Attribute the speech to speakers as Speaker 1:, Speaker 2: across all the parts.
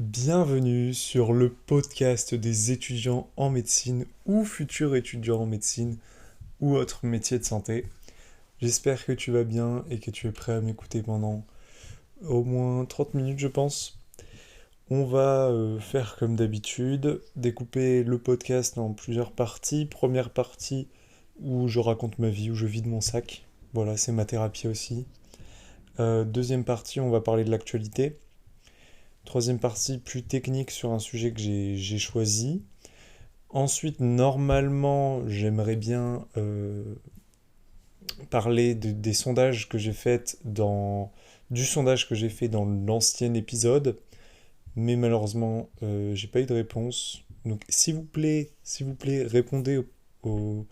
Speaker 1: Bienvenue sur le podcast des étudiants en médecine ou futurs étudiants en médecine ou autres métiers de santé. J'espère que tu vas bien et que tu es prêt à m'écouter pendant au moins 30 minutes, je pense. On va faire comme d'habitude, découper le podcast en plusieurs parties. Première partie où je raconte ma vie, où je vide mon sac. Voilà, c'est ma thérapie aussi. Deuxième partie, on va parler de l'actualité. Troisième partie, plus technique sur un sujet que j'ai choisi. Ensuite, normalement, j'aimerais bien parler des sondages que j'ai fait du sondage que j'ai fait dans l'ancien épisode, mais malheureusement, j'ai pas eu de réponse. Donc, s'il vous plaît, répondez au,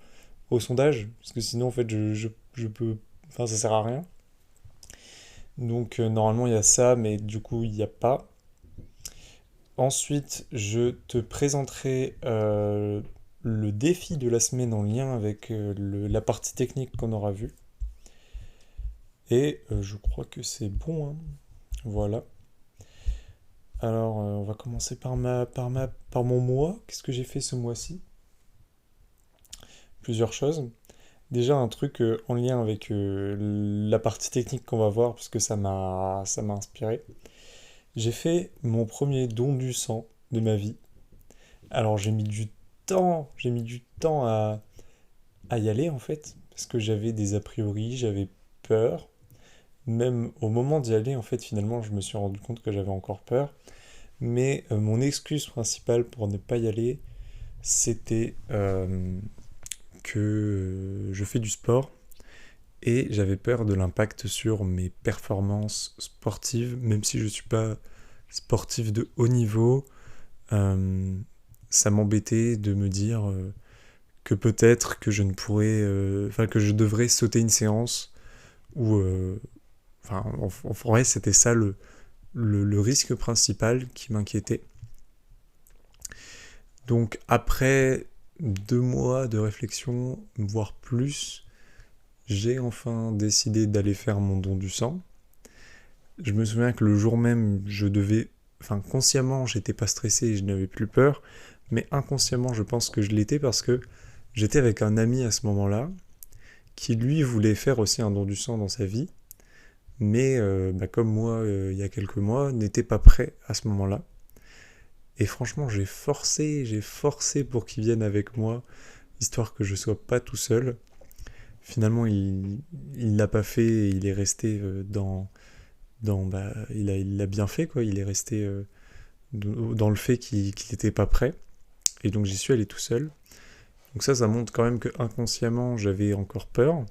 Speaker 1: au sondage, parce que sinon, en fait, je peux, enfin, ça sert à rien. Donc, normalement, il y a ça, mais du coup, il n'y a pas. Ensuite, je te présenterai le défi de la semaine en lien avec la partie technique qu'on aura vue. Et je crois que c'est bon, hein. Voilà. Alors, on va commencer par mon mois. Qu'est-ce que j'ai fait ce mois-ci? Plusieurs choses. Déjà, un truc en lien avec la partie technique qu'on va voir, parce que ça m'a inspiré. J'ai fait mon premier don du sang de ma vie. Alors, j'ai mis du temps à y aller en fait, parce que j'avais des a priori, j'avais peur. Même au moment d'y aller, en fait, finalement, je me suis rendu compte que j'avais encore peur. Mais mon excuse principale pour ne pas y aller, c'était que je fais du sport et j'avais peur de l'impact sur mes performances sportives, même si je ne suis pas sportif de haut niveau. euh, Ça m'embêtait de me dire que peut-être que je ne pourrais, enfin que je devrais sauter une séance ou, enfin, en vrai, c'était ça le risque principal qui m'inquiétait. Donc après 2 mois de réflexion, voire plus, j'ai enfin décidé d'aller faire mon don du sang. Je me souviens que le jour même, enfin consciemment, j'étais pas stressé et je n'avais plus peur, mais inconsciemment, je pense que je l'étais parce que j'étais avec un ami à ce moment-là qui lui voulait faire aussi un don du sang dans sa vie, mais comme moi il y a quelques mois, n'était pas prêt à ce moment-là. Et franchement, j'ai forcé pour qu'il vienne avec moi, histoire que je sois pas tout seul. Finalement, il l'a pas fait et il est resté il l'a bien fait quoi. Il est resté dans le fait qu'il était pas prêt. Et donc j'y suis allé tout seul. Donc ça montre quand même que inconsciemment j'avais encore peur.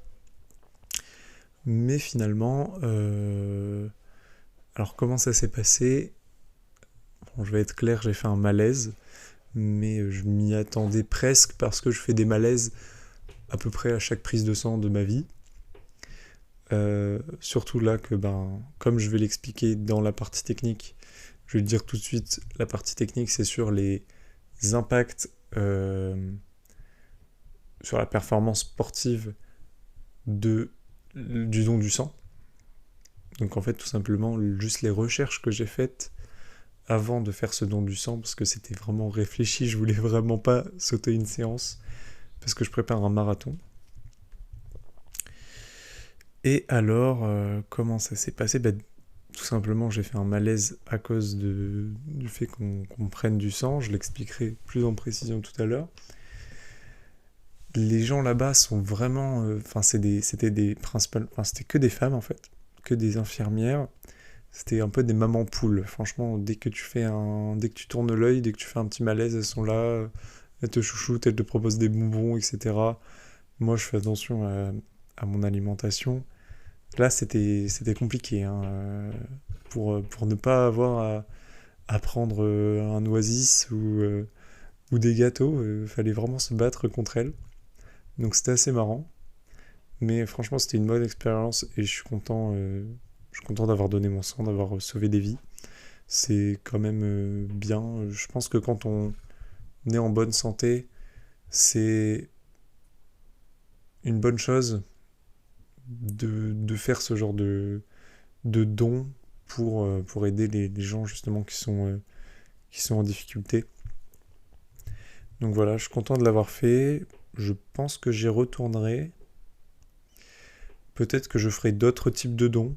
Speaker 1: Mais finalement, alors comment ça s'est passé? Bon, je vais être clair, j'ai fait un malaise, mais je m'y attendais presque parce que je fais des malaises à peu près à chaque prise de sang de ma vie. Surtout là que, comme je vais l'expliquer dans la partie technique, je vais le dire tout de suite, la partie technique c'est sur les impacts sur la performance sportive du don du sang. Donc en fait tout simplement juste les recherches que j'ai faites avant de faire ce don du sang, parce que c'était vraiment réfléchi, je voulais vraiment pas sauter une séance, parce que je prépare un marathon. Et alors, comment ça s'est passé? Tout simplement, j'ai fait un malaise à cause du fait qu'on prenne du sang. Je l'expliquerai plus en précision tout à l'heure. Les gens là-bas sont vraiment... Enfin, c'était des principales... Enfin, c'était que des femmes, en fait. Que des infirmières. C'était un peu des mamans poules. Franchement, dès que tu tournes l'œil, dès que tu fais un petit malaise, elles sont là. Elles te chouchoutent, elles te proposent des bonbons, etc. Moi, je fais attention à mon alimentation. Là, c'était compliqué, hein, pour ne pas avoir à prendre un oasis ou des gâteaux. Fallait vraiment se battre contre elle. Donc c'était assez marrant. Mais franchement, c'était une bonne expérience et je suis content d'avoir donné mon sang, d'avoir sauvé des vies. C'est quand même bien. Je pense que quand on est en bonne santé, c'est une bonne chose de faire ce genre de dons pour aider les gens justement qui sont qui sont en difficulté. Donc voilà, je suis content de l'avoir fait. Je pense que j'y retournerai. Peut-être que je ferai d'autres types de dons.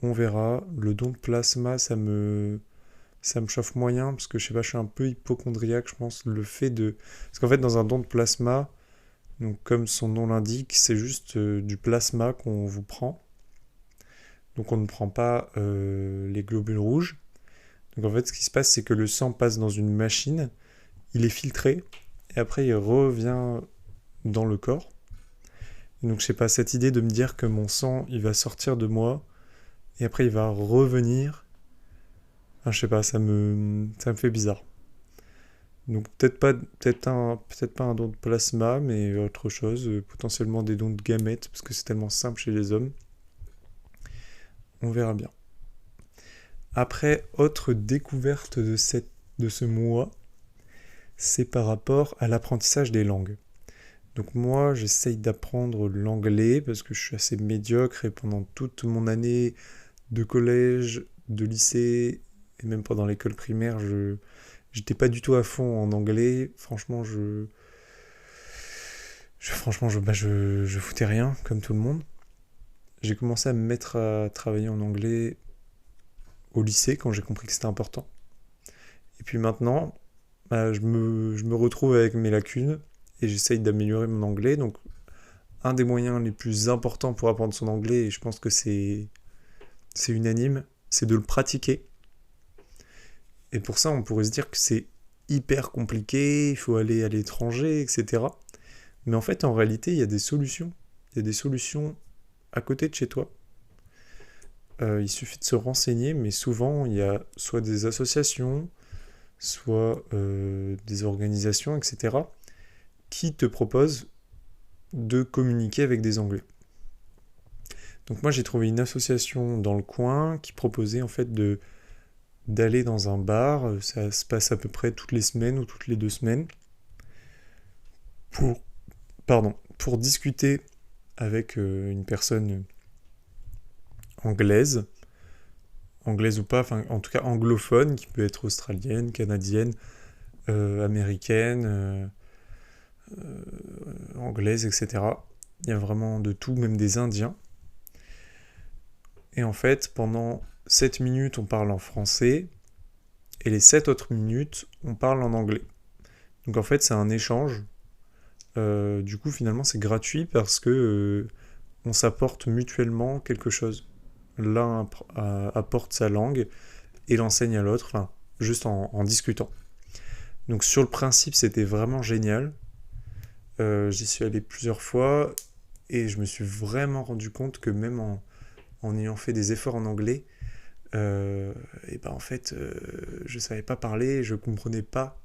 Speaker 1: On verra. Le don de plasma, ça me chauffe moyen parce que je sais pas, je suis un peu hypocondriaque, je pense. Parce qu'en fait, dans un don de plasma, donc comme son nom l'indique, c'est juste du plasma qu'on vous prend. Donc on ne prend pas les globules rouges. Donc en fait, ce qui se passe, c'est que le sang passe dans une machine, il est filtré, et après il revient dans le corps. Et donc je sais pas, cette idée de me dire que mon sang, il va sortir de moi, et après il va revenir, enfin, je sais pas, ça me fait bizarre. Donc peut-être pas un don de plasma, mais autre chose, potentiellement des dons de gamètes, parce que c'est tellement simple chez les hommes. On verra bien. Après, autre découverte de ce mois, c'est par rapport à l'apprentissage des langues. Donc moi, j'essaye d'apprendre l'anglais parce que je suis assez médiocre et pendant toute mon année de collège, de lycée et même pendant l'école primaire, j'étais pas du tout à fond en anglais. Franchement, je foutais rien comme tout le monde. J'ai commencé à me mettre à travailler en anglais au lycée quand j'ai compris que c'était important. Et puis maintenant, je me retrouve avec mes lacunes et j'essaye d'améliorer mon anglais. Donc, un des moyens les plus importants pour apprendre son anglais, et je pense que c'est unanime, c'est de le pratiquer. Et pour ça, on pourrait se dire que c'est hyper compliqué, il faut aller à l'étranger, etc. Mais en fait, en réalité, il y a des solutions. Il y a des solutions à côté de chez toi. Il suffit de se renseigner, mais souvent, il y a soit des associations, soit des organisations, etc., qui te proposent de communiquer avec des Anglais. Donc moi j'ai trouvé une association dans le coin qui proposait en fait d'aller dans un bar, ça se passe à peu près toutes les semaines ou toutes les 2 semaines, pour, pour discuter avec une personne anglaise, anglaise ou pas, enfin en tout cas anglophone, qui peut être australienne, canadienne, américaine, anglaise, etc. Il y a vraiment de tout, même des Indiens. Et en fait, pendant 7 minutes, on parle en français, et les 7 autres minutes, on parle en anglais. Donc en fait, c'est un échange. Du coup, finalement, c'est gratuit parce que on s'apporte mutuellement quelque chose. L'un apporte sa langue et l'enseigne à l'autre, enfin, juste en discutant. Donc sur le principe, c'était vraiment génial. J'y suis allé plusieurs fois et je me suis vraiment rendu compte que même en ayant fait des efforts en anglais, et ben en fait, je savais pas parler, je comprenais pas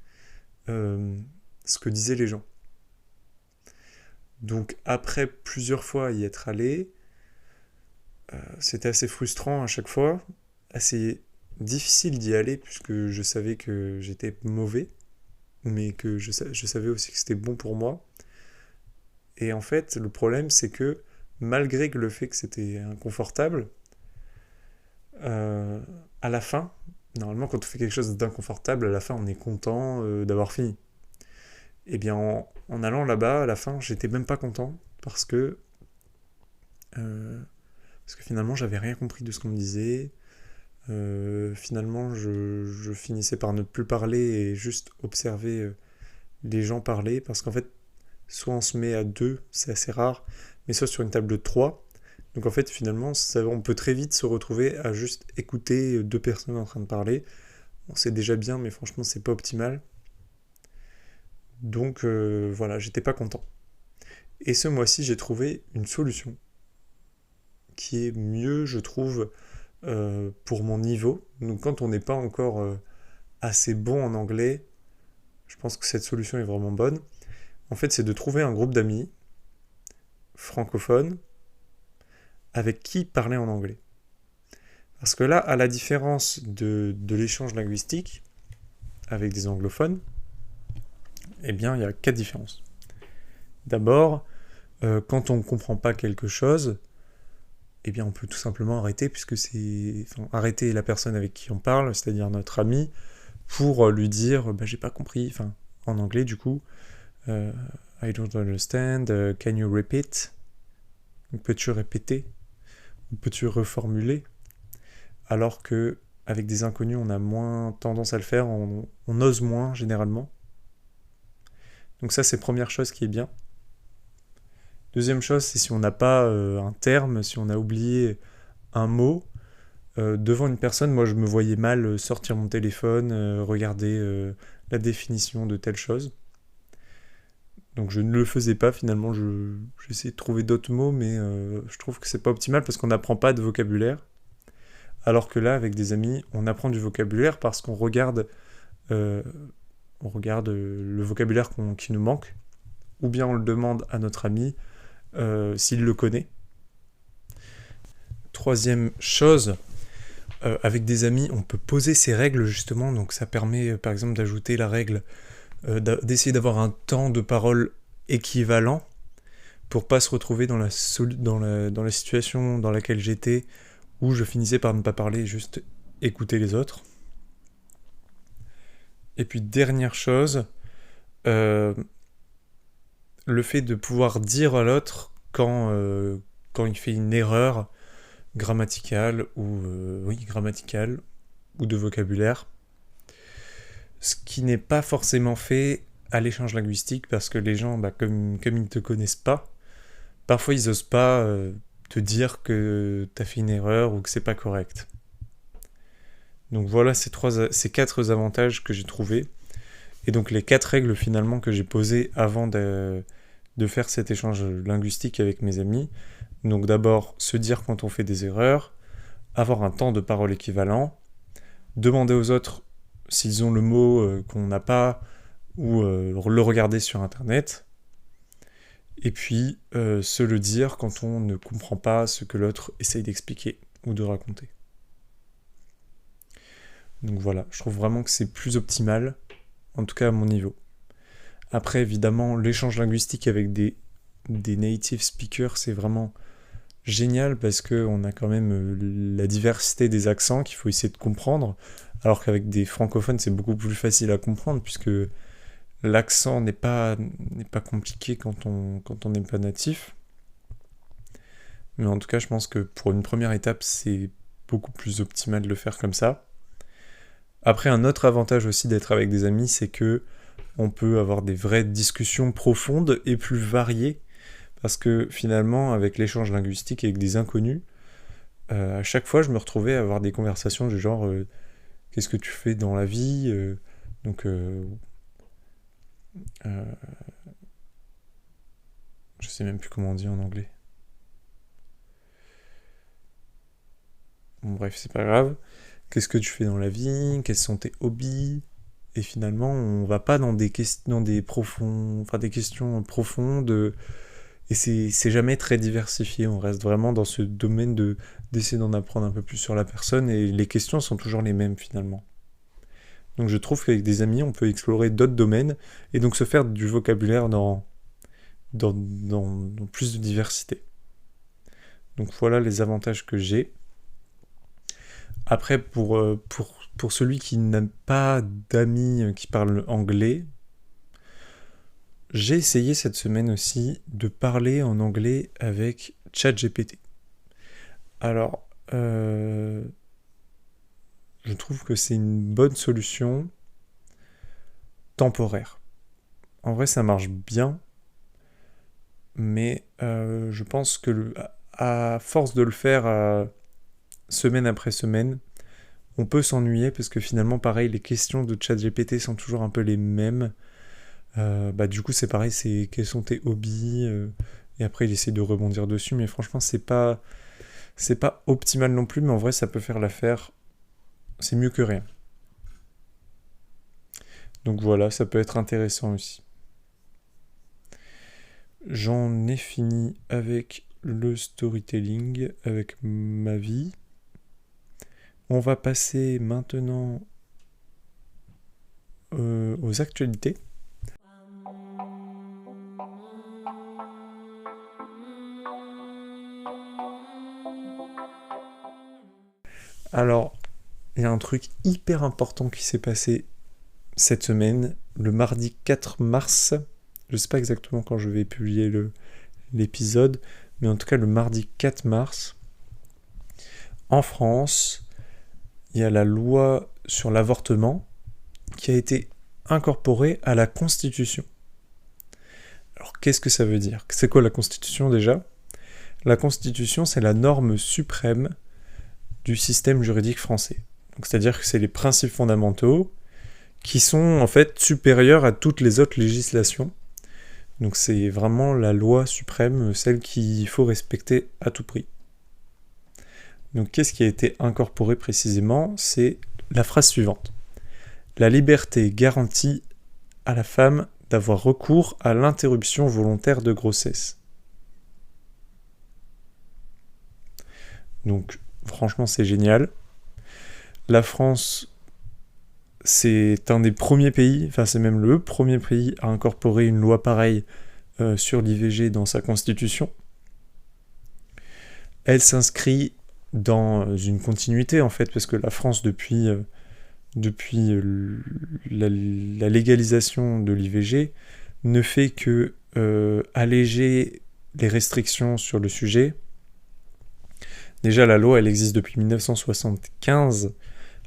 Speaker 1: ce que disaient les gens. Donc après plusieurs fois y être allé, c'était assez frustrant à chaque fois, assez difficile d'y aller puisque je savais que j'étais mauvais, mais que je savais aussi que c'était bon pour moi. Et en fait, le problème, c'est que malgré le fait que c'était inconfortable, euh, à la fin, normalement, quand on fait quelque chose d'inconfortable, à la fin, on est content d'avoir fini. Et bien, en allant là-bas, à la fin, j'étais même pas content euh, parce que finalement, j'avais rien compris de ce qu'on me disait. Finalement, je finissais par ne plus parler et juste observer les gens parler parce qu'en fait, soit on se met à deux, c'est assez rare, mais soit sur une table de trois. Donc en fait, finalement, on peut très vite se retrouver à juste écouter deux personnes en train de parler. Bon, c'est déjà bien, mais franchement, c'est pas optimal. Donc voilà, j'étais pas content. Et ce mois-ci, j'ai trouvé une solution qui est mieux, je trouve, pour mon niveau. Donc quand on n'est pas encore assez bon en anglais, je pense que cette solution est vraiment bonne. En fait, c'est de trouver un groupe d'amis francophones avec qui parler en anglais. Parce que là, à la différence de l'échange linguistique avec des anglophones, eh bien, il y a 4 différences. D'abord, quand on ne comprend pas quelque chose, eh bien on peut tout simplement arrêter, puisque arrêter la personne avec qui on parle, c'est-à-dire notre ami, pour lui dire j'ai pas compris, en anglais du coup, I don't understand, can you repeat? Peux-tu répéter? Ou peux-tu reformuler? Alors que avec des inconnus, on a moins tendance à le faire, on ose moins généralement. Donc ça, c'est première chose qui est bien. Deuxième chose, c'est si on n'a pas un terme, si on a oublié un mot, devant une personne, moi je me voyais mal sortir mon téléphone, regarder la définition de telle chose. Donc je ne le faisais pas finalement, j'essayais de trouver d'autres mots, mais je trouve que c'est pas optimal parce qu'on n'apprend pas de vocabulaire. Alors que là, avec des amis, on apprend du vocabulaire parce qu'on regarde, le vocabulaire qui nous manque, ou bien on le demande à notre ami s'il le connaît. Troisième chose, avec des amis, on peut poser ses règles justement, donc ça permet par exemple d'ajouter la règle, d'essayer d'avoir un temps de parole équivalent pour pas se retrouver dans la situation dans laquelle j'étais, où je finissais par ne pas parler et juste écouter les autres. Et puis dernière chose, le fait de pouvoir dire à l'autre quand il fait une erreur grammaticale ou de vocabulaire, ce qui n'est pas forcément fait à l'échange linguistique parce que les gens, comme ils ne te connaissent pas, parfois ils osent pas te dire que t'as fait une erreur ou que c'est pas correct. Donc voilà ces 4 avantages que j'ai trouvés. Et donc les 4 règles finalement que j'ai posées avant de faire cet échange linguistique avec mes amis. Donc d'abord, se dire quand on fait des erreurs, avoir un temps de parole équivalent, demander aux autres s'ils ont le mot qu'on n'a pas, ou le regarder sur internet, et puis se le dire quand on ne comprend pas ce que l'autre essaye d'expliquer ou de raconter. Donc voilà, je trouve vraiment que c'est plus optimal, en tout cas à mon niveau. Après, évidemment, l'échange linguistique avec des native speakers, c'est vraiment génial parce qu'on a quand même la diversité des accents qu'il faut essayer de comprendre, alors qu'avec des francophones, c'est beaucoup plus facile à comprendre puisque l'accent n'est pas compliqué quand on n'est pas natif. Mais en tout cas, je pense que pour une première étape, c'est beaucoup plus optimal de le faire comme ça. Après, un autre avantage aussi d'être avec des amis, c'est que on peut avoir des vraies discussions profondes et plus variées, parce que finalement, avec l'échange linguistique avec des inconnus, à chaque fois, je me retrouvais à avoir des conversations du genre qu'est-ce que tu fais dans la vie, je sais même plus comment on dit en anglais. Bon, bref, c'est pas grave. Qu'est-ce que tu fais dans la vie? Quels sont tes hobbies? Et finalement, on va pas dans des questions profondes. Et c'est jamais très diversifié. On reste vraiment dans ce domaine d'essayer d'en apprendre un peu plus sur la personne. Et les questions sont toujours les mêmes finalement. Donc je trouve qu'avec des amis, on peut explorer d'autres domaines. Et donc se faire du vocabulaire dans plus de diversité. Donc voilà les avantages que j'ai. Après, pour celui qui n'a pas d'amis qui parlent anglais, j'ai essayé cette semaine aussi de parler en anglais avec ChatGPT. Alors, je trouve que c'est une bonne solution temporaire. En vrai, ça marche bien, mais je pense que à force de le faire semaine après semaine, on peut s'ennuyer parce que finalement, pareil, les questions de ChatGPT sont toujours un peu les mêmes. Du coup, c'est pareil, c'est quels sont tes hobbies, et après, il essaie de rebondir dessus, mais franchement, c'est pas optimal non plus, mais en vrai, ça peut faire l'affaire. C'est mieux que rien. Donc voilà, ça peut être intéressant aussi. J'en ai fini avec le storytelling, avec ma vie. On va passer maintenant aux actualités. un truc hyper important qui s'est passé cette semaine, le mardi 4 mars. Je sais pas exactement quand je vais publier l'épisode, mais en tout cas le mardi 4 mars, en France, il y a la loi sur l'avortement qui a été incorporée à la Constitution. Alors qu'est-ce que ça veut dire ? C'est quoi la Constitution déjà ? La Constitution, c'est la norme suprême du système juridique français. Donc, c'est-à-dire que c'est les principes fondamentaux qui sont en fait supérieurs à toutes les autres législations. Donc c'est vraiment la loi suprême, celle qu'il faut respecter à tout prix. Donc qu'est-ce qui a été incorporé précisément ? C'est la phrase suivante. La liberté garantie à la femme d'avoir recours à l'interruption volontaire de grossesse. Donc franchement c'est génial. La France, c'est un des premiers pays, enfin c'est même le premier pays à incorporer une loi pareille sur l'IVG dans sa constitution. Elle s'inscrit dans une continuité en fait, parce que la France depuis la légalisation de l'IVG ne fait que alléger les restrictions sur le sujet. Déjà la loi elle existe depuis 1975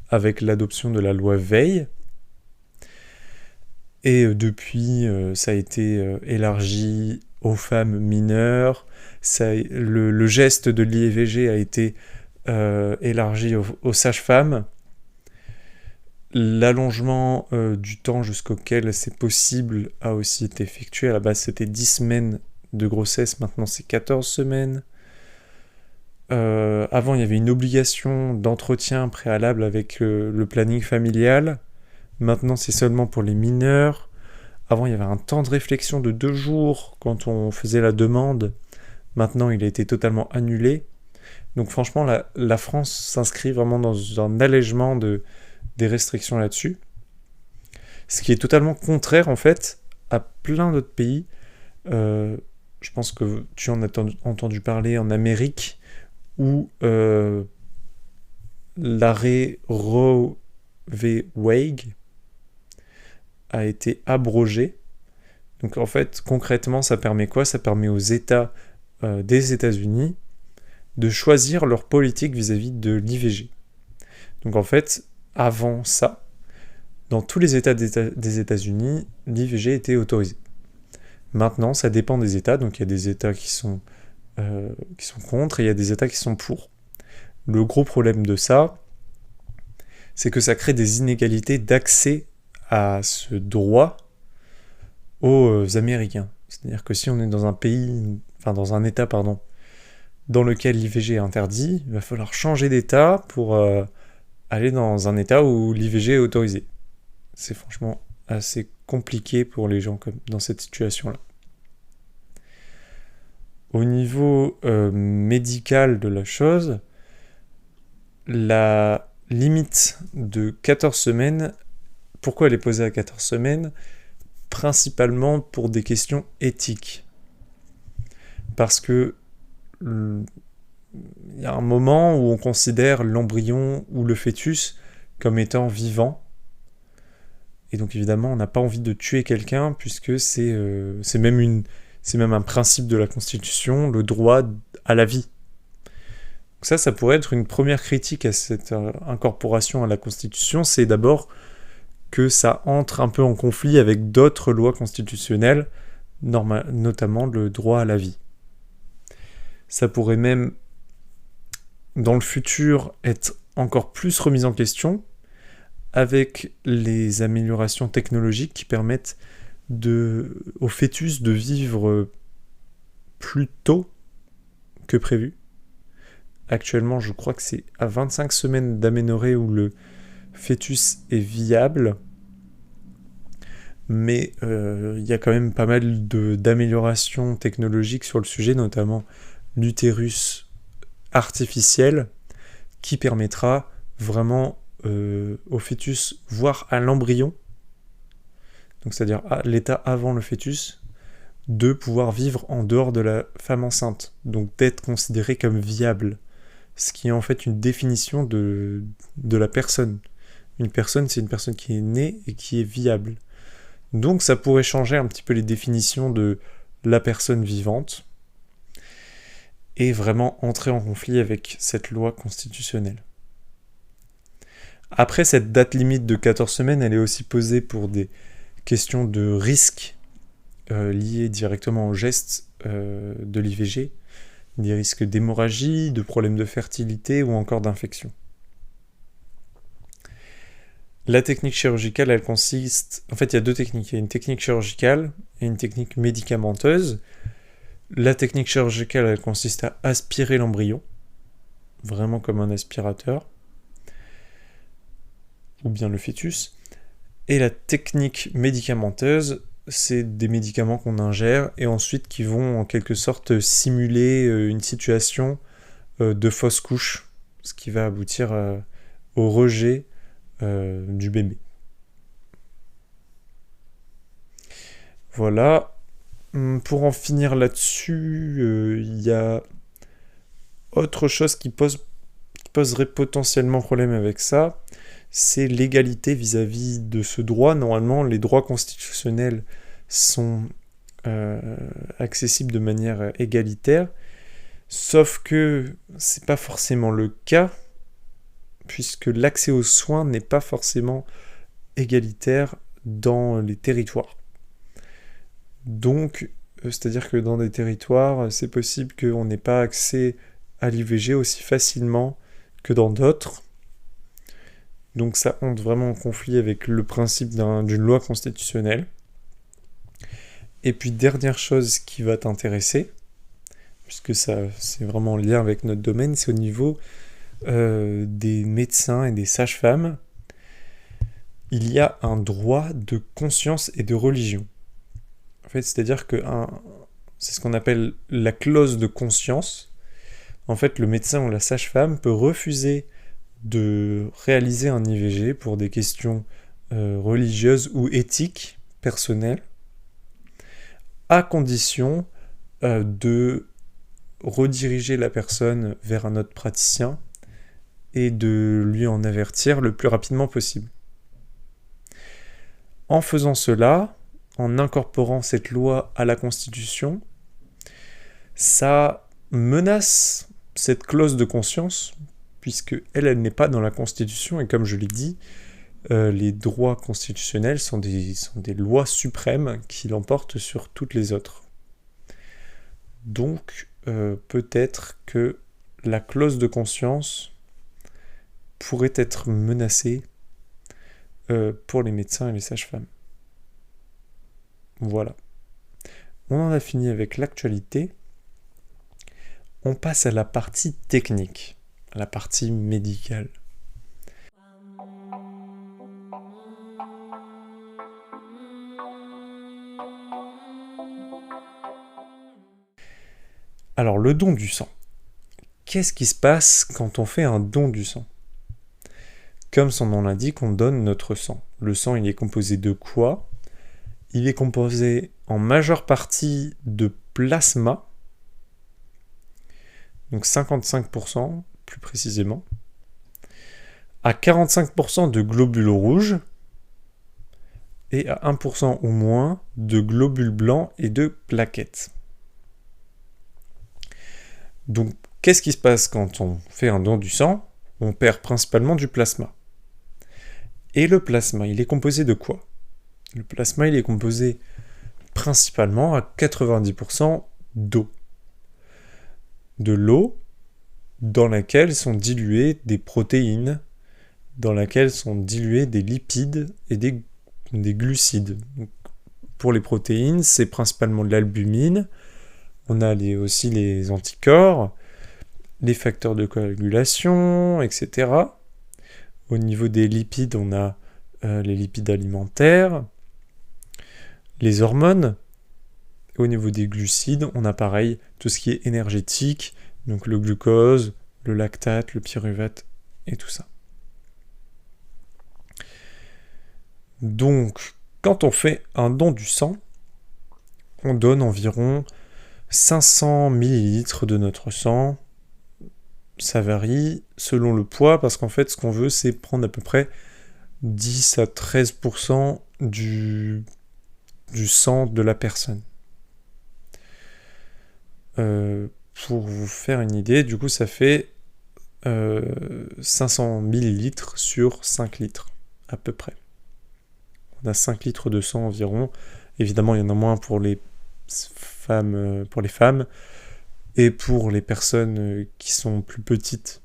Speaker 1: avec l'adoption de la loi Veil. Et depuis, ça a été élargi aux femmes mineures. Le geste de l'IVG a été élargi aux sages-femmes. L'allongement du temps jusqu'auquel c'est possible a aussi été effectué. À la base, c'était 10 semaines de grossesse. Maintenant, c'est 14 semaines. Avant, il y avait une obligation d'entretien préalable avec le planning familial. Maintenant, c'est seulement pour les mineurs. Avant, il y avait un temps de réflexion de 2 jours quand on faisait la demande. Maintenant, il a été totalement annulé. Donc franchement, la France s'inscrit vraiment dans un allègement des restrictions là-dessus. Ce qui est totalement contraire, en fait, à plein d'autres pays. Je pense que tu en as entendu parler en Amérique, où l'arrêt Roe v. Wade a été abrogé. Donc en fait, concrètement, ça permet quoi ? Ça permet aux États des États-Unis de choisir leur politique vis-à-vis de l'IVG. Donc en fait, avant ça, dans tous les États des États-Unis, l'IVG était autorisé. Maintenant, ça dépend des États, donc il y a des États qui sont contre et il y a des États qui sont pour. Le gros problème de ça, c'est que ça crée des inégalités d'accès à ce droit aux Américains. C'est-à-dire que si on est dans un État, dans lequel l'IVG est interdit, il va falloir changer d'État pour aller dans un État où l'IVG est autorisé. C'est franchement assez compliqué pour les gens dans cette situation-là. Au niveau médical de la chose, la limite de 14 semaines, pourquoi elle est posée à 14 semaines ? Principalement pour des questions éthiques. Parce que il y a un moment où on considère l'embryon ou le fœtus comme étant vivant. Et donc évidemment, on n'a pas envie de tuer quelqu'un puisque c'est même un principe de la Constitution, le droit à la vie. Donc ça pourrait être une première critique à cette incorporation à la Constitution, c'est d'abord que ça entre un peu en conflit avec d'autres lois constitutionnelles, notamment le droit à la vie. Ça pourrait même, dans le futur, être encore plus remis en question avec les améliorations technologiques qui permettent au fœtus de vivre plus tôt que prévu. Actuellement, je crois que c'est à 25 semaines d'aménorrhée où le fœtus est viable, mais il y a quand même pas mal d'améliorations technologiques sur le sujet, notamment l'utérus artificiel, qui permettra vraiment au fœtus, voire à l'embryon, donc c'est-à-dire à l'état avant le fœtus, de pouvoir vivre en dehors de la femme enceinte, donc d'être considéré comme viable. ce qui est en fait une définition de la personne. Une personne, c'est une personne qui est née et qui est viable. Donc ça pourrait changer un petit peu les définitions de la personne vivante et vraiment entrer en conflit avec cette loi constitutionnelle. Après, cette date limite de 14 semaines, elle est aussi posée pour des questions de risque liées directement au geste de l'IVG, des risques d'hémorragie, de problèmes de fertilité ou encore d'infection. La technique chirurgicale, elle consiste... En fait, il y a deux techniques. Il y a une technique chirurgicale et une technique médicamenteuse. La technique chirurgicale, elle consiste à aspirer l'embryon, vraiment comme un aspirateur, ou bien le fœtus. Et la technique médicamenteuse, c'est des médicaments qu'on ingère et ensuite qui vont en quelque sorte simuler une situation de fausse couche, ce qui va aboutir au rejet du bébé. Voilà. Pour en finir là-dessus, il y a autre chose qui poserait potentiellement problème avec ça, c'est l'égalité vis-à-vis de ce droit. Normalement, les droits constitutionnels sont accessibles de manière égalitaire, sauf que c'est pas forcément le cas, puisque l'accès aux soins n'est pas forcément égalitaire dans les territoires. Donc, c'est-à-dire que dans des territoires, c'est possible qu'on n'ait pas accès à l'IVG aussi facilement que dans d'autres. Donc ça entre vraiment en conflit avec le principe d'une loi constitutionnelle. Et puis dernière chose qui va t'intéresser, puisque ça c'est vraiment en lien avec notre domaine, c'est au niveau des médecins et des sages-femmes. Il y a un droit de conscience et de religion. En fait, c'est-à-dire que c'est ce qu'on appelle la clause de conscience. En fait, le médecin ou la sage-femme peut refuser de réaliser un IVG pour des questions religieuses ou éthiques, personnelles, à condition de rediriger la personne vers un autre praticien et de lui en avertir le plus rapidement possible. En faisant cela, en incorporant cette loi à la Constitution, ça menace cette clause de conscience, puisque elle n'est pas dans la Constitution, et comme je l'ai dit, les droits constitutionnels sont des lois suprêmes qui l'emportent sur toutes les autres. Donc, peut-être que la clause de conscience pourrait être menacée pour les médecins et les sages-femmes. Voilà. On en a fini avec l'actualité. On passe à la partie technique, à la partie médicale. Alors, le don du sang. Qu'est-ce qui se passe quand on fait un don du sang ? Comme son nom l'indique, on donne notre sang. Le sang, il est composé de quoi ? Il est composé en majeure partie de plasma, donc 55% plus précisément, à 45% de globules rouges et à 1% ou moins de globules blancs et de plaquettes. Donc, qu'est-ce qui se passe quand on fait un don du sang ? On perd principalement du plasma. Et le plasma, il est composé de quoi ? Le plasma, il est composé principalement à 90% d'eau. De l'eau dans laquelle sont diluées des protéines, dans laquelle sont dilués des lipides et des glucides. Donc, pour les protéines, c'est principalement de l'albumine. On a aussi les anticorps, les facteurs de coagulation, etc. Au niveau des lipides, on a les lipides alimentaires, les hormones. Au niveau des glucides, on a pareil tout ce qui est énergétique, donc le glucose, le lactate, le pyruvate et tout ça. Donc, quand on fait un don du sang, on donne environ 500 ml de notre sang ça varie selon le poids, parce qu'en fait, ce qu'on veut, c'est prendre à peu près 10 à 13% du sang de la personne. Pour vous faire une idée, du coup, ça fait 500 millilitres sur 5 litres, à peu près. On a 5 litres de sang environ. Évidemment, il y en a moins pour les femmes et pour les personnes qui sont plus petites.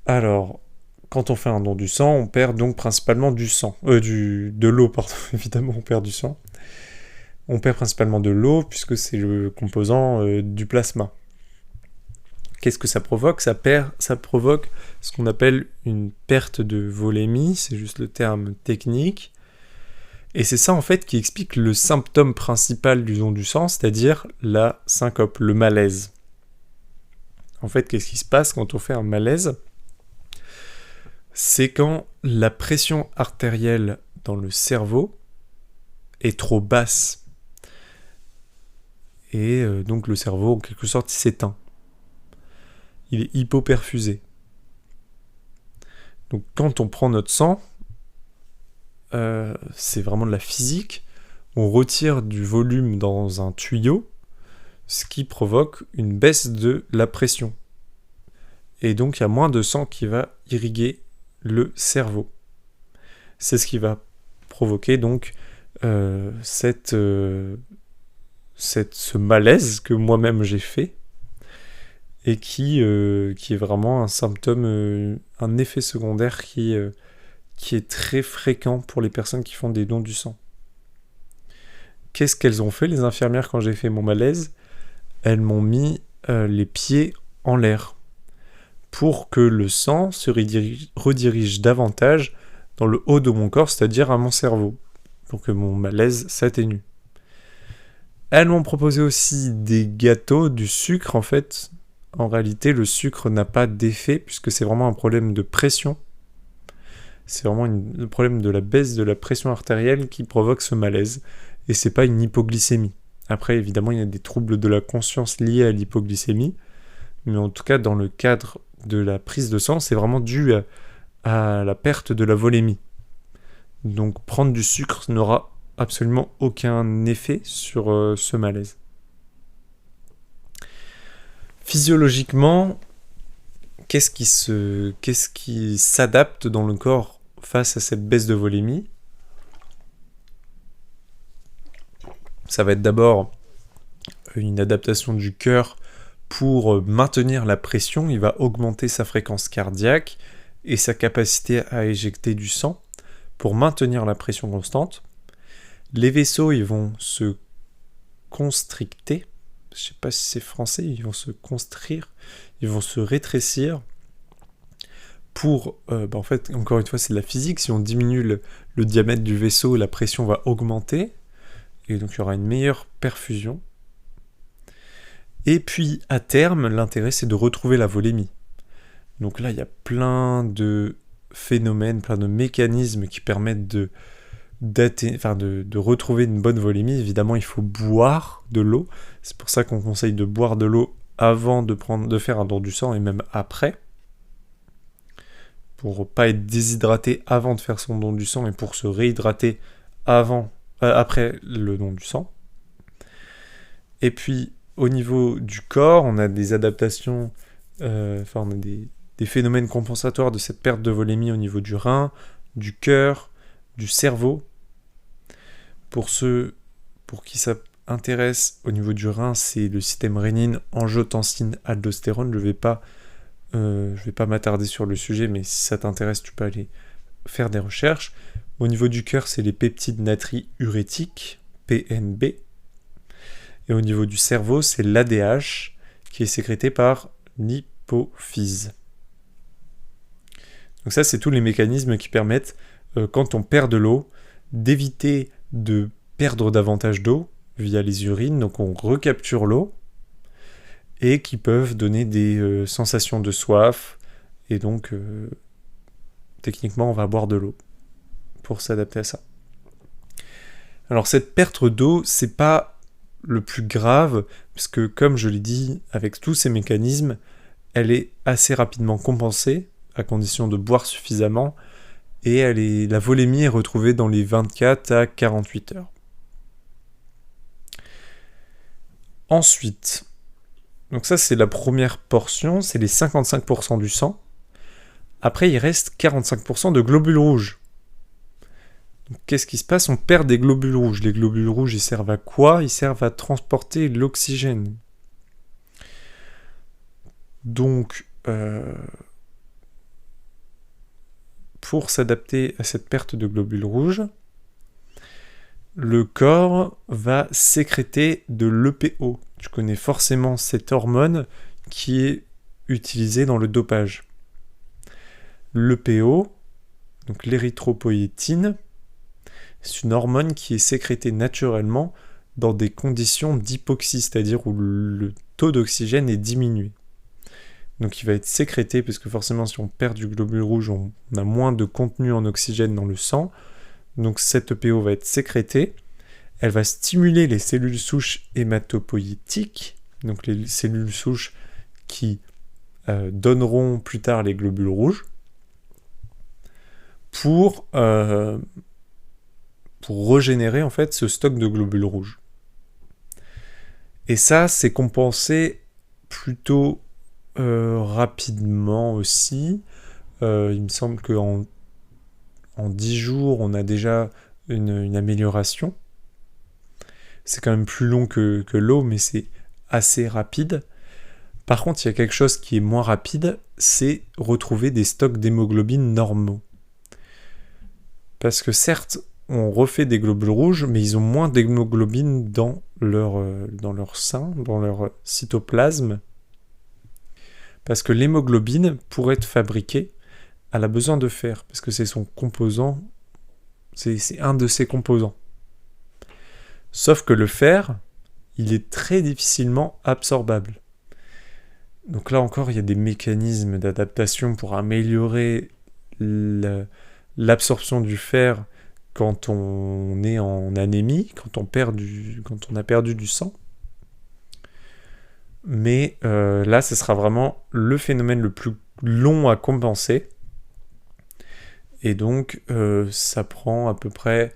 Speaker 1: Alors, quand on fait un don du sang, on perd donc principalement de l'eau, pardon. Évidemment, on perd du sang. On perd principalement de l'eau puisque c'est le composant du plasma. Qu'est-ce que ça provoque ? Ça provoque ce qu'on appelle une perte de volémie, c'est juste le terme technique. Et c'est ça en fait qui explique le symptôme principal du don du sang, c'est-à-dire la syncope, le malaise. En fait, qu'est-ce qui se passe quand on fait un malaise ? C'est quand la pression artérielle dans le cerveau est trop basse. Et donc le cerveau, en quelque sorte, il s'éteint. Il est hypoperfusé. Donc quand on prend notre sang, c'est vraiment de la physique, on retire du volume dans un tuyau, ce qui provoque une baisse de la pression. Et donc il y a moins de sang qui va irriguer le cerveau. C'est ce qui va provoquer donc ce malaise que moi-même j'ai fait, et qui est vraiment un symptôme, un effet secondaire qui est très fréquent pour les personnes qui font des dons du sang. Qu'est-ce qu'elles ont fait, les infirmières, quand j'ai fait mon malaise ? Elles m'ont mis les pieds en l'air pour que le sang se redirige davantage dans le haut de mon corps, c'est-à-dire à mon cerveau, pour que mon malaise s'atténue. Elles m'ont proposé aussi des gâteaux, du sucre en fait. En réalité, le sucre n'a pas d'effet puisque c'est vraiment un problème de pression. C'est vraiment le problème de la baisse de la pression artérielle qui provoque ce malaise. Et c'est pas une hypoglycémie. Après, évidemment, il y a des troubles de la conscience liés à l'hypoglycémie. Mais en tout cas, dans le cadre de la prise de sang, c'est vraiment dû à la perte de la volémie. Donc, prendre du sucre n'aura absolument aucun effet sur ce malaise. Physiologiquement, qu'est-ce qui s'adapte dans le corps face à cette baisse de volémie ? Ça va être d'abord une adaptation du cœur pour maintenir la pression. Il va augmenter sa fréquence cardiaque et sa capacité à éjecter du sang pour maintenir la pression constante. Les vaisseaux, ils vont se constricter. Je ne sais pas si c'est français, ils vont se constrire, ils vont se rétrécir pour, en fait, encore une fois, c'est de la physique. Si on diminue le diamètre du vaisseau, la pression va augmenter, et donc il y aura une meilleure perfusion. Et puis, à terme, l'intérêt, c'est de retrouver la volémie. Donc là, il y a plein de phénomènes, plein de mécanismes qui permettent de retrouver une bonne volémie. Évidemment, il faut boire de l'eau. C'est pour ça qu'on conseille de boire de l'eau avant de faire un don du sang et même après. Pour ne pas être déshydraté avant de faire son don du sang et pour se réhydrater après le don du sang. Et puis, au niveau du corps, on a des adaptations, on a des phénomènes compensatoires de cette perte de volémie au niveau du rein, du cœur, du cerveau. Pour ceux pour qui ça intéresse, au niveau du rein, c'est le système rénine, angiotensine, aldostérone. Je vais pas m'attarder sur le sujet, mais si ça t'intéresse, tu peux aller faire des recherches. Au niveau du cœur, c'est les peptides natriurétiques, PNB. Et au niveau du cerveau, c'est l'ADH, qui est sécrété par l'hypophyse. Donc ça, c'est tous les mécanismes qui permettent, quand on perd de l'eau, d'éviter de perdre davantage d'eau via les urines. Donc on recapture l'eau, et qui peuvent donner des sensations de soif. Et donc, techniquement, on va boire de l'eau pour s'adapter à ça. Alors, cette perte d'eau, c'est pas le plus grave, parce que comme je l'ai dit, avec tous ces mécanismes, elle est assez rapidement compensée, à condition de boire suffisamment, et la volémie est retrouvée dans les 24 à 48 heures. Ensuite, donc ça c'est la première portion, c'est les 55% du sang. Après il reste 45% de globules rouges. Donc, qu'est-ce qui se passe? On perd des globules rouges. Les globules rouges ils servent à quoi? Ils servent à transporter l'oxygène. Donc pour s'adapter à cette perte de globules rouges, le corps va sécréter de l'EPO. Tu connais forcément cette hormone qui est utilisée dans le dopage. L'EPO, donc l'érythropoïétine, c'est une hormone qui est sécrétée naturellement dans des conditions d'hypoxie, c'est-à-dire où le taux d'oxygène est diminué. Donc il va être sécrété, parce que forcément si on perd du globule rouge, on a moins de contenu en oxygène dans le sang. Donc cette EPO va être sécrétée, elle va stimuler les cellules souches hématopoïétiques, donc les cellules souches qui donneront plus tard les globules rouges, pour régénérer en fait ce stock de globules rouges. Et ça, c'est compensé plutôt rapidement aussi. Il me semble qu'en 10 jours, on a déjà une amélioration. C'est quand même plus long que l'eau, mais c'est assez rapide. Par contre, il y a quelque chose qui est moins rapide, c'est retrouver des stocks d'hémoglobine normaux. Parce que certes, on refait des globules rouges, mais ils ont moins d'hémoglobine dans leur sein, dans leur cytoplasme. Parce que l'hémoglobine, pour être fabriquée, elle a besoin de fer, parce que c'est son composant, c'est un de ses composants. Sauf que le fer, il est très difficilement absorbable. Donc là encore, il y a des mécanismes d'adaptation pour améliorer l'absorption du fer quand on est en anémie, quand on a perdu du sang. Mais là, ce sera vraiment le phénomène le plus long à compenser. Et donc, ça prend à peu près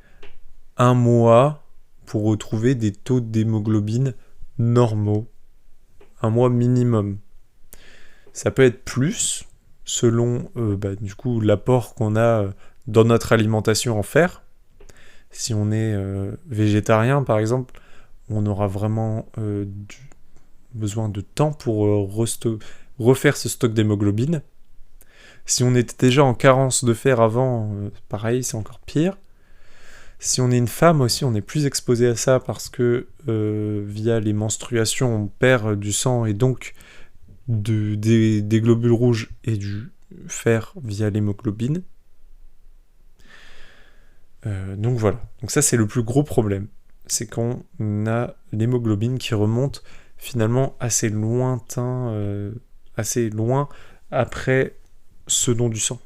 Speaker 1: 1 mois pour retrouver des taux d'hémoglobine normaux. 1 mois minimum. Ça peut être plus, selon du coup l'apport qu'on a dans notre alimentation en fer. Si on est végétarien, par exemple, on aura vraiment besoin de temps pour refaire ce stock d'hémoglobine. Si on était déjà en carence de fer avant, pareil, c'est encore pire. Si on est une femme aussi, on est plus exposé à ça parce que via les menstruations, on perd du sang et donc des globules rouges et du fer via l'hémoglobine. Donc voilà. Donc ça, c'est le plus gros problème. C'est qu'on a l'hémoglobine qui remonte finalement assez lointain, assez loin après ce don du sang.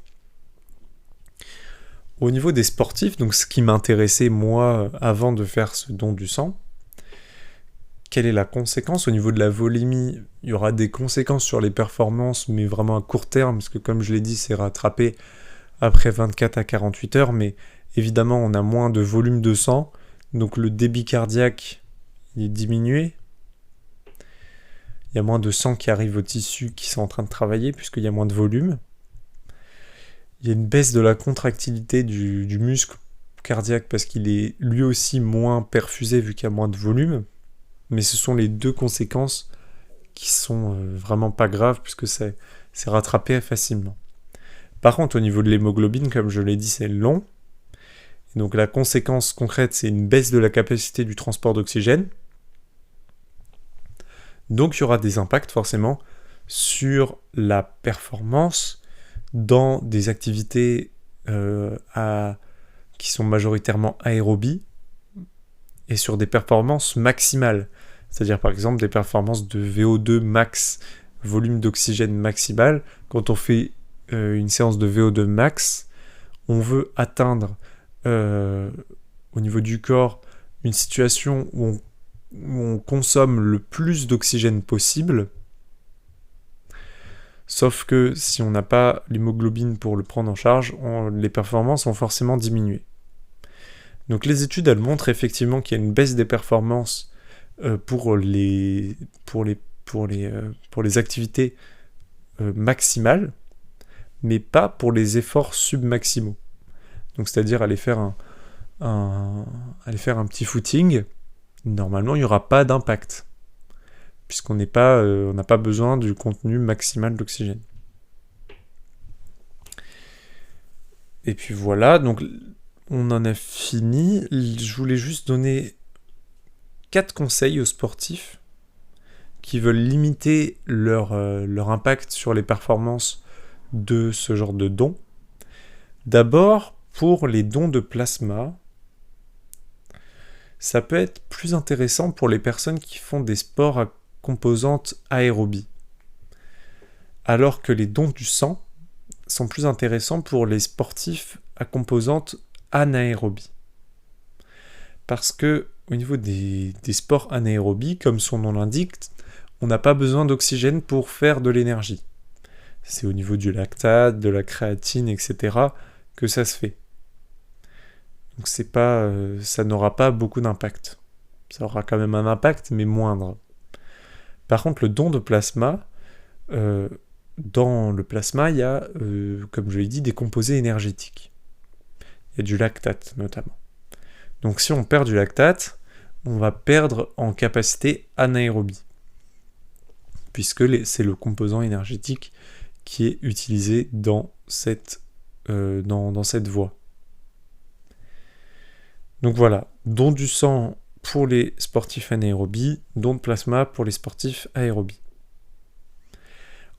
Speaker 1: Au niveau des sportifs, donc ce qui m'intéressait moi avant de faire ce don du sang, quelle est la conséquence? Au niveau de la volémie, il y aura des conséquences sur les performances, mais vraiment à court terme, parce que comme je l'ai dit, c'est rattrapé après 24 à 48 heures, mais évidemment on a moins de volume de sang, donc le débit cardiaque il est diminué. Il y a moins de sang qui arrive aux tissus qui sont en train de travailler, puisqu'il y a moins de volume. Il y a une baisse de la contractilité du muscle cardiaque parce qu'il est lui aussi moins perfusé vu qu'il y a moins de volume. Mais ce sont les deux conséquences qui sont vraiment pas graves puisque c'est rattrapé facilement. Par contre, au niveau de l'hémoglobine, comme je l'ai dit, c'est long. Et donc la conséquence concrète, c'est une baisse de la capacité du transport d'oxygène. Donc il y aura des impacts forcément sur la performance dans des activités qui sont majoritairement aérobies et sur des performances maximales. C'est-à-dire par exemple des performances de VO2 max, volume d'oxygène maximal. Quand on fait une séance de VO2 max, on veut atteindre au niveau du corps une situation où où on consomme le plus d'oxygène possible, sauf que si on n'a pas l'hémoglobine pour le prendre en charge, les performances vont forcément diminuer. Donc les études, elles montrent effectivement qu'il y a une baisse des performances pour les activités maximales, mais pas pour les efforts submaximaux. Donc c'est-à-dire aller faire un petit footing, normalement il n'y aura pas d'impact, puisqu'on n'a pas besoin du contenu maximal d'oxygène. Et puis voilà, donc on en a fini. Je voulais juste donner 4 conseils aux sportifs qui veulent limiter leur impact sur les performances de ce genre de dons. D'abord, pour les dons de plasma, ça peut être plus intéressant pour les personnes qui font des sports à composante aérobie, alors que les dons du sang sont plus intéressants pour les sportifs à composante anaérobie. Parce que au niveau des sports anaérobies, comme son nom l'indique, on n'a pas besoin d'oxygène pour faire de l'énergie. C'est au niveau du lactate, de la créatine, etc. que ça se fait. Donc ça n'aura pas beaucoup d'impact. Ça aura quand même un impact, mais moindre. Par contre, le don de plasma, dans le plasma, il y a, comme je l'ai dit, des composés énergétiques. Il y a du lactate, notamment. Donc si on perd du lactate, on va perdre en capacité anaérobie, puisque c'est le composant énergétique qui est utilisé dans cette voie. Donc voilà, don du sang pour les sportifs anaérobies, don de plasma pour les sportifs aérobies.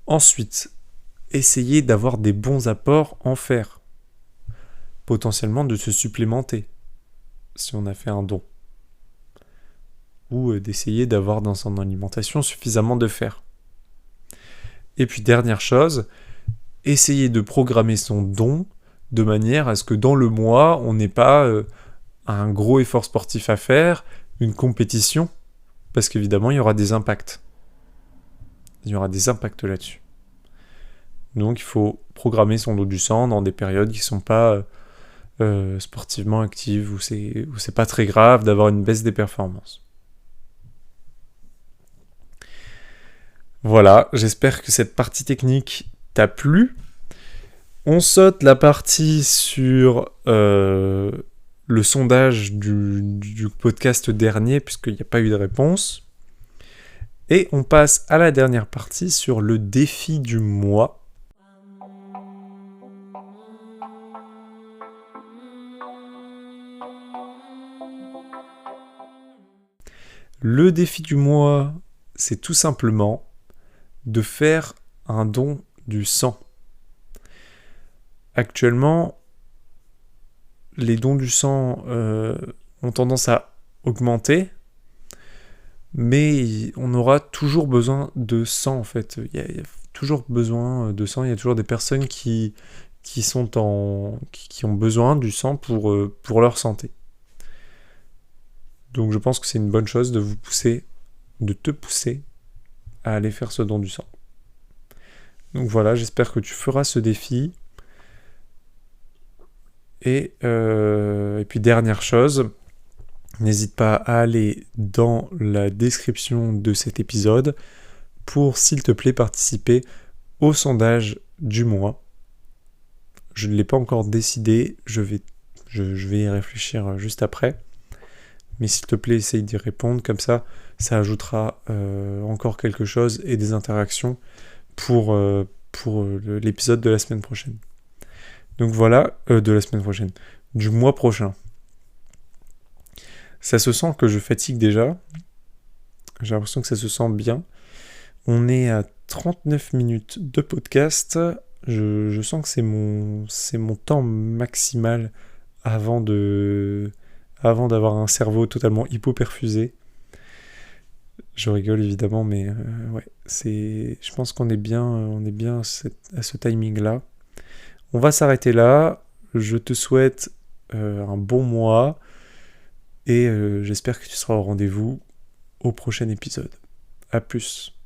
Speaker 1: Ensuite, essayez d'avoir des bons apports en fer, potentiellement de se supplémenter si on a fait un don, ou d'essayer d'avoir dans son alimentation suffisamment de fer. Et puis dernière chose, essayez de programmer son don de manière à ce que dans le mois, on n'ait pas un gros effort sportif à faire, une compétition, parce qu'évidemment, il y aura des impacts. Il y aura des impacts là-dessus. Donc, il faut programmer son don du sang dans des périodes qui ne sont pas sportivement actives, où c'est pas très grave d'avoir une baisse des performances. Voilà, j'espère que cette partie technique t'a plu. On saute la partie sur le sondage du podcast dernier, puisqu'il n'y a pas eu de réponse. Et on passe à la dernière partie sur le défi du mois. Le défi du mois, c'est tout simplement de faire un don du sang. Actuellement, les dons du sang ont tendance à augmenter, mais on aura toujours besoin de sang en fait. Il y a toujours besoin de sang, il y a toujours des personnes qui ont besoin du sang pour leur santé. Donc je pense que c'est une bonne chose de te pousser à aller faire ce don du sang. Donc voilà, j'espère que tu feras ce défi. Et puis dernière chose, n'hésite pas à aller dans la description de cet épisode pour, s'il te plaît, participer au sondage du mois. Je ne l'ai pas encore décidé, je vais y réfléchir juste après. Mais s'il te plaît, essaye d'y répondre, comme ça ajoutera encore quelque chose et des interactions pour l'épisode de la semaine prochaine. Donc voilà, de la semaine prochaine, du mois prochain. Ça se sent que je fatigue déjà. J'ai l'impression que ça se sent bien. On est à 39 minutes de podcast. Je sens que c'est mon temps maximal avant d'avoir un cerveau totalement hypoperfusé. Je rigole évidemment, mais ouais, je pense qu'on est bien à ce timing-là. On va s'arrêter là. Je te souhaite un bon mois et j'espère que tu seras au rendez-vous au prochain épisode. À plus.